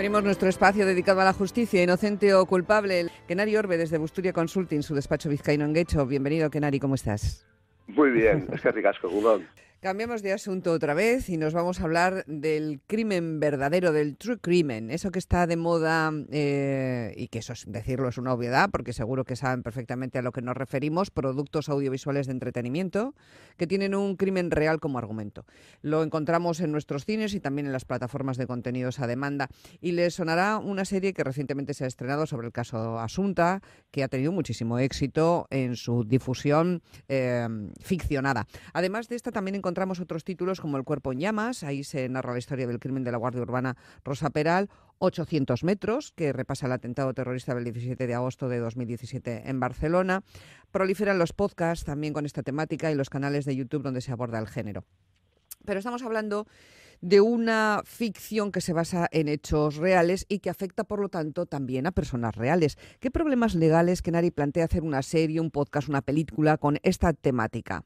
Abrimos nuestro espacio dedicado a la justicia, inocente o culpable. Kenari Orbe, desde Busturia Consulting, su despacho vizcaíno en Getxo. Bienvenido, Kenari, ¿cómo estás? Muy bien, es que ricasco, Gudón. Cambiamos de asunto otra vez y nos vamos a hablar del crimen verdadero, del true crimen, eso que está de moda y que eso, decirlo, es una obviedad porque seguro que saben perfectamente a lo que nos referimos, productos audiovisuales de entretenimiento que tienen un crimen real como argumento. Lo encontramos en nuestros cines y también en las plataformas de contenidos a demanda y les sonará una serie que recientemente se ha estrenado sobre el caso Asunta, que ha tenido muchísimo éxito en su difusión ficcionada. Además de esta también encontramos otros títulos como El cuerpo en llamas, ahí se narra la historia del crimen de la guardia urbana Rosa Peral, 800 metros, que repasa el atentado terrorista del 17 de agosto de 2017 en Barcelona. Proliferan los podcasts también con esta temática y los canales de YouTube donde se aborda el género. Pero estamos hablando de una ficción que se basa en hechos reales y que afecta, por lo tanto, también a personas reales. ¿Qué problemas legales, Kenari, plantea hacer una serie, un podcast, una película con esta temática?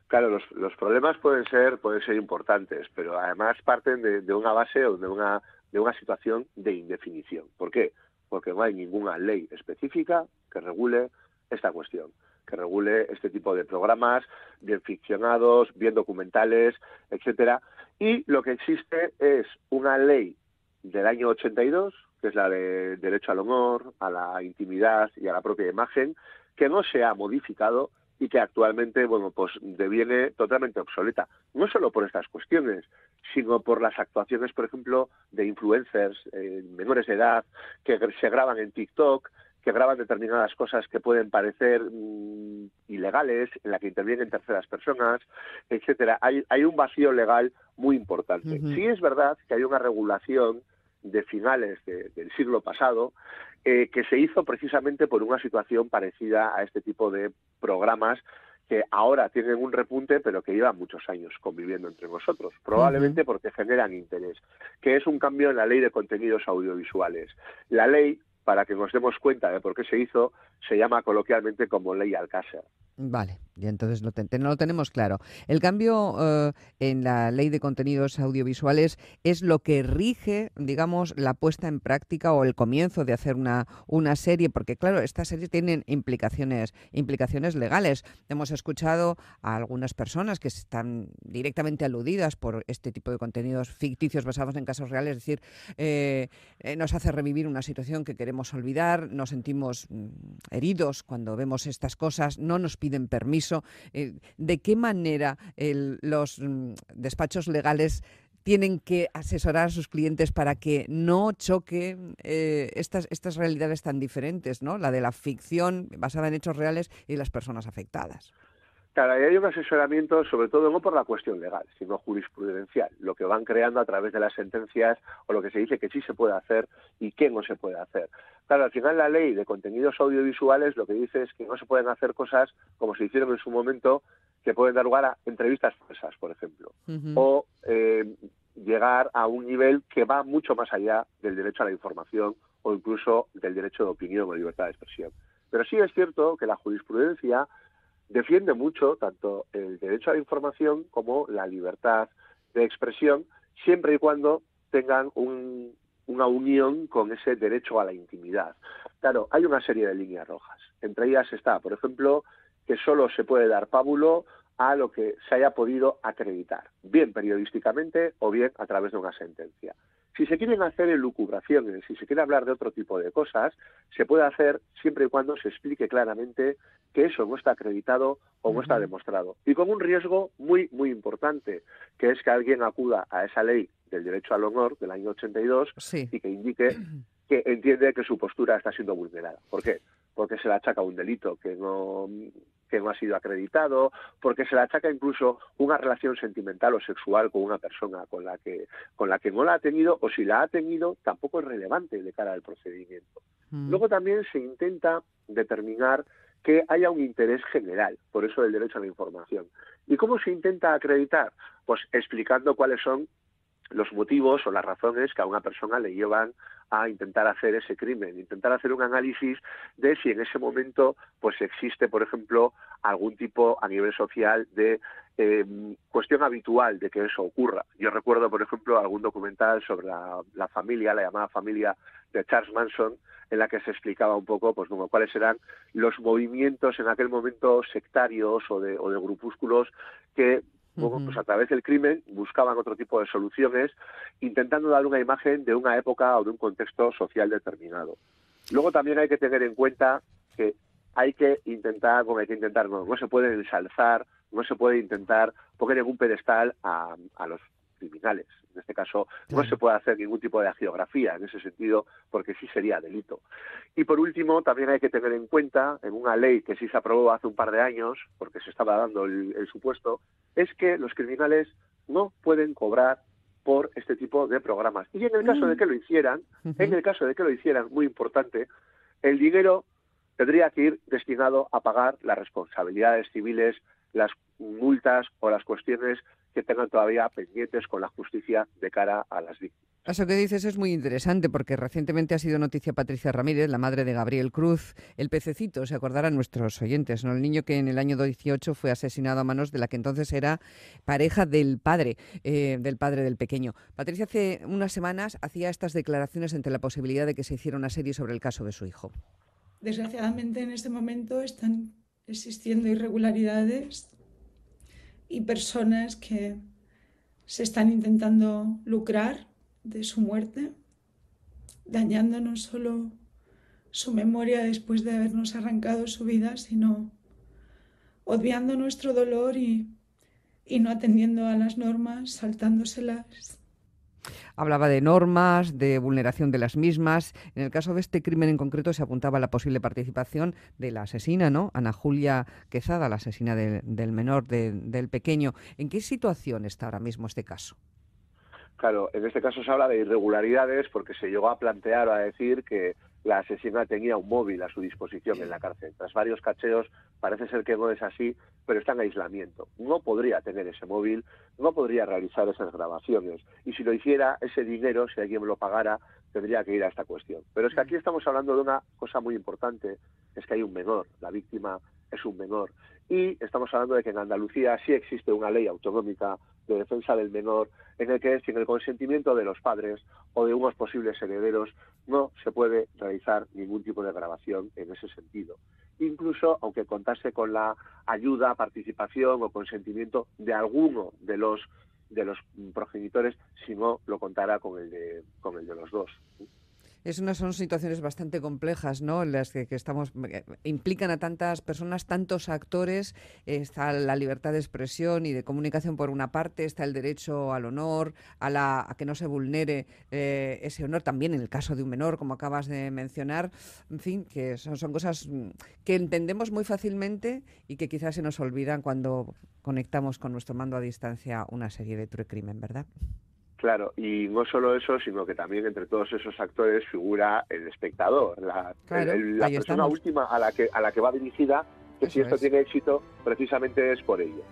Claro, los problemas pueden ser importantes, pero además parten de una base o de una situación de indefinición. ¿Por qué? Porque no hay ninguna ley específica que regule esta cuestión, que regule este tipo de programas, bien ficcionados, bien documentales, etcétera. Y lo que existe es una ley del año 82, que es la de derecho al honor, a la intimidad y a la propia imagen, que no se ha modificado y que actualmente, pues deviene totalmente obsoleta. No solo por estas cuestiones, sino por las actuaciones, por ejemplo, de influencers menores de edad que se graban en TikTok, que graban determinadas cosas que pueden parecer ilegales, en la que intervienen terceras personas, etcétera. Hay un vacío legal muy importante. Uh-huh. Sí es verdad que hay una regulación de finales del siglo pasado que se hizo precisamente por una situación parecida a este tipo de programas que ahora tienen un repunte, pero que llevan muchos años conviviendo entre nosotros, probablemente porque generan interés, que es un cambio en la Ley de Contenidos Audiovisuales. La ley, para que nos demos cuenta de por qué se hizo, se llama coloquialmente como Ley Alcácer. Vale, y entonces no lo tenemos claro. El cambio en la Ley de Contenidos Audiovisuales es lo que rige, digamos, la puesta en práctica o el comienzo de hacer una serie, porque claro, estas series tienen implicaciones legales. Hemos escuchado a algunas personas que están directamente aludidas por este tipo de contenidos ficticios basados en casos reales, es decir, nos hace revivir una situación que queremos olvidar, nos sentimos heridos cuando vemos estas cosas, no nos piden permiso. ¿De qué manera los despachos legales tienen que asesorar a sus clientes para que no choque estas realidades tan diferentes, ¿no? La de la ficción basada en hechos reales y las personas afectadas? Claro, hay un asesoramiento, sobre todo no por la cuestión legal, sino jurisprudencial, lo que van creando a través de las sentencias o lo que se dice que sí se puede hacer y qué no se puede hacer. Claro, al final la ley de contenidos audiovisuales lo que dice es que no se pueden hacer cosas como se hicieron en su momento, que pueden dar lugar a entrevistas falsas, por ejemplo, o llegar a un nivel que va mucho más allá del derecho a la información o incluso del derecho de opinión o libertad de expresión. Pero sí es cierto que la jurisprudencia defiende mucho tanto el derecho a la información como la libertad de expresión, siempre y cuando tengan una unión con ese derecho a la intimidad. Claro, hay una serie de líneas rojas. Entre ellas está, por ejemplo, que solo se puede dar pábulo a lo que se haya podido acreditar, bien periodísticamente o bien a través de una sentencia. Si se quieren hacer elucubraciones, si se quiere hablar de otro tipo de cosas, se puede hacer siempre y cuando se explique claramente que eso no está acreditado o no está demostrado. Y con un riesgo muy, muy importante, que es que alguien acuda a esa ley del derecho al honor del año 82 Sí. y que indique que entiende que su postura está siendo vulnerada. ¿Por qué? Porque se le achaca un delito que no ha sido acreditado, porque se le achaca incluso una relación sentimental o sexual con una persona con la que no la ha tenido, o si la ha tenido tampoco es relevante de cara al procedimiento. Luego también se intenta determinar que haya un interés general, por eso el derecho a la información. ¿Y cómo se intenta acreditar? Pues explicando cuáles son los motivos o las razones que a una persona le llevan a intentar hacer ese crimen, intentar hacer un análisis de si en ese momento pues existe, por ejemplo, algún tipo a nivel social de cuestión habitual de que eso ocurra. Yo recuerdo, por ejemplo, algún documental sobre la familia, la llamada familia de Charles Manson, en la que se explicaba un poco pues como cuáles eran los movimientos en aquel momento sectarios o de grupúsculos que pues a través del crimen buscaban otro tipo de soluciones, intentando dar una imagen de una época o de un contexto social determinado. Luego también hay que tener en cuenta que no se puede ensalzar, no se puede intentar poner en un pedestal a los criminales. En este caso, no se puede hacer ningún tipo de hagiografía en ese sentido, porque sí sería delito. Y por último, también hay que tener en cuenta, en una ley que sí se aprobó hace un par de años, porque se estaba dando el supuesto, es que los criminales no pueden cobrar por este tipo de programas. Y en el caso de que lo hicieran, muy importante, el dinero tendría que ir destinado a pagar las responsabilidades civiles, las multas o las cuestiones que tengan todavía pendientes con la justicia de cara a las víctimas. Eso que dices es muy interesante porque recientemente ha sido noticia Patricia Ramírez, la madre de Gabriel Cruz, el pececito, se acordarán nuestros oyentes, ¿no? El niño que en el año 18 fue asesinado a manos de la que entonces era pareja del padre del pequeño. Patricia hace unas semanas hacía estas declaraciones ante la posibilidad de que se hiciera una serie sobre el caso de su hijo. Desgraciadamente en este momento están existiendo irregularidades y personas que se están intentando lucrar de su muerte, dañando no solo su memoria después de habernos arrancado su vida, sino obviando nuestro dolor y no atendiendo a las normas, saltándoselas. Hablaba de normas, de vulneración de las mismas. En el caso de este crimen en concreto se apuntaba a la posible participación de la asesina, ¿no? Ana Julia Quezada, la asesina del menor, del pequeño. ¿En qué situación está ahora mismo este caso? Claro, en este caso se habla de irregularidades porque se llegó a plantear o a decir que la asesina tenía un móvil a su disposición en la cárcel. Tras varios cacheos parece ser que no es así, pero está en aislamiento. No podría tener ese móvil, no podría realizar esas grabaciones. Y si lo hiciera, ese dinero, si alguien me lo pagara, tendría que ir a esta cuestión. Pero es que aquí estamos hablando de una cosa muy importante, es que hay un menor, la víctima es un menor. Y estamos hablando de que en Andalucía sí existe una ley autonómica de defensa del menor en el que sin el consentimiento de los padres o de unos posibles herederos no se puede realizar ningún tipo de grabación en ese sentido. Incluso aunque contase con la ayuda, participación o consentimiento de alguno de los progenitores, si no lo contara con el de los dos. Son situaciones bastante complejas, ¿no? En las que estamos, implican a tantas personas, tantos actores. Está la libertad de expresión y de comunicación por una parte, está el derecho al honor, a que no se vulnere ese honor, también en el caso de un menor, como acabas de mencionar. En fin, que son cosas que entendemos muy fácilmente y que quizás se nos olvidan cuando conectamos con nuestro mando a distancia una serie de True Crime, ¿verdad? Claro, y no solo eso, sino que también entre todos esos actores figura el espectador, la persona última a la que va dirigida, que si esto tiene éxito, precisamente es por ello.